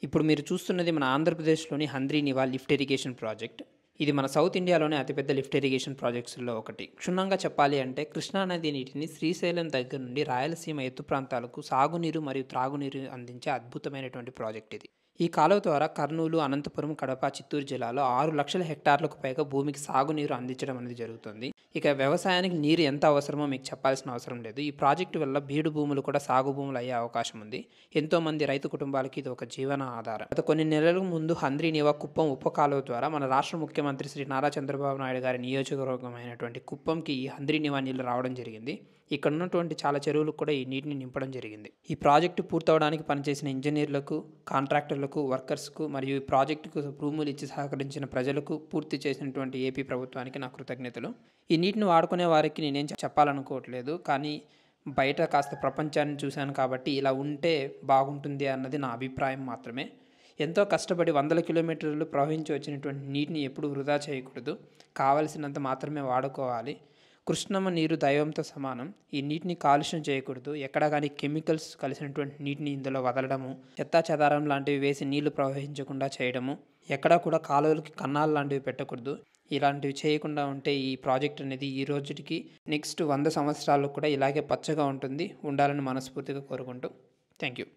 ఇప్పుడు మీరు చూస్తున్నది మన ఆంధ్రప్రదేశ్‌లోని హంద్రీ నివా లిఫ్ట్ ఇరిగేషన్ ప్రాజెక్ట్. ఇది మన సౌత్ ఇండియాలోనే అతిపెద్ద లిఫ్ట్ ఇరిగేషన్ ప్రాజెక్ట్స్‌లో ఒకటి. క్షుణ్ణంగా చెప్పాలి అంటే కృష్ణా నది నీటిని శ్రీశైలం దగ్గర నుండి రాయలసీమ ఎత్తు ప్రాంతాలకు సాగునీరు మరియు త్రాగునీరు అందించే అద్భుతమైనటువంటి ప్రాజెక్ట్ ఇది. ఈ కాలువ ద్వారా కర్నూలు, అనంతపురం, కడప, చిత్తూరు జిల్లాలో 6,00,000 హెక్టార్లకు పైగా భూమికి సాగునీరు అందించడం అనేది జరుగుతుంది. ఇక వ్యవసాయానికి నీరు ఎంత అవసరమో మీకు చెప్పాల్సిన అవసరం లేదు. ఈ ప్రాజెక్టు వల్ల బీడు భూములు కూడా సాగు భూములు అయ్యే అవకాశం ఉంది. ఎంతోమంది రైతు కుటుంబాలకి ఇది ఒక జీవన ఆధారం. గత కొన్ని నెలల ముందు హంద్రీ నివా కుప్పం ఉప కాలువ ద్వారా మన రాష్ట్ర ముఖ్యమంత్రి శ్రీ నారా చంద్రబాబు నాయుడు గారి నియోజకవర్గమైనటువంటి కుప్పంకి ఈ హంద్రీ నివా నీళ్లు రావడం జరిగింది. ఇక్కడ ఉన్నటువంటి చాలా చెరువులకు కూడా ఈ నీటిని నింపడం జరిగింది. ఈ ప్రాజెక్టు పూర్తవడానికి పనిచేసిన ఇంజనీర్లకు, కాంట్రాక్టర్లకు, వర్కర్స్కు మరియు ఈ ప్రాజెక్టుకు భూములు ఇచ్చి సహకరించిన ప్రజలకు, పూర్తి చేసినటువంటి ఏపీ ప్రభుత్వానికి నా కృతజ్ఞతలు. ఈ నీటిని వాడుకునే వారికి నేనేం చెప్పాలనుకోవట్లేదు. కానీ బయట కాస్త ప్రపంచాన్ని చూశాను కాబట్టి ఇలా ఉంటే బాగుంటుంది అన్నది నా అభిప్రాయం మాత్రమే. ఎంతో కష్టపడి వందల కిలోమీటర్లు ప్రవహించి వచ్చినటువంటి నీటిని ఎప్పుడు వృధా చేయకూడదు. కావలసినంత మాత్రమే వాడుకోవాలి. కృష్ణమ్మ నీరు దైవంతో సమానం. ఈ నీటిని కాలుష్యం చేయకూడదు. ఎక్కడ కానీ కెమికల్స్ కలిసినటువంటి నీటిని ఇందులో వదలడము, చెత్తా చెదారం లాంటివి వేసి నీళ్లు ప్రవహించకుండా చేయడము, ఎక్కడా కూడా కాలువలకి కన్నాలు లాంటివి పెట్టకూడదు. ఇలాంటివి చేయకుండా ఉంటే ఈ ప్రాజెక్ట్ అనేది ఈ రోజుటికి నెక్స్ట్ 100 సంవత్సరాలకు కూడా ఇలాగే పచ్చగా ఉండాలని మనస్ఫూర్తిగా కోరుకుంటూ థ్యాంక్ యూ.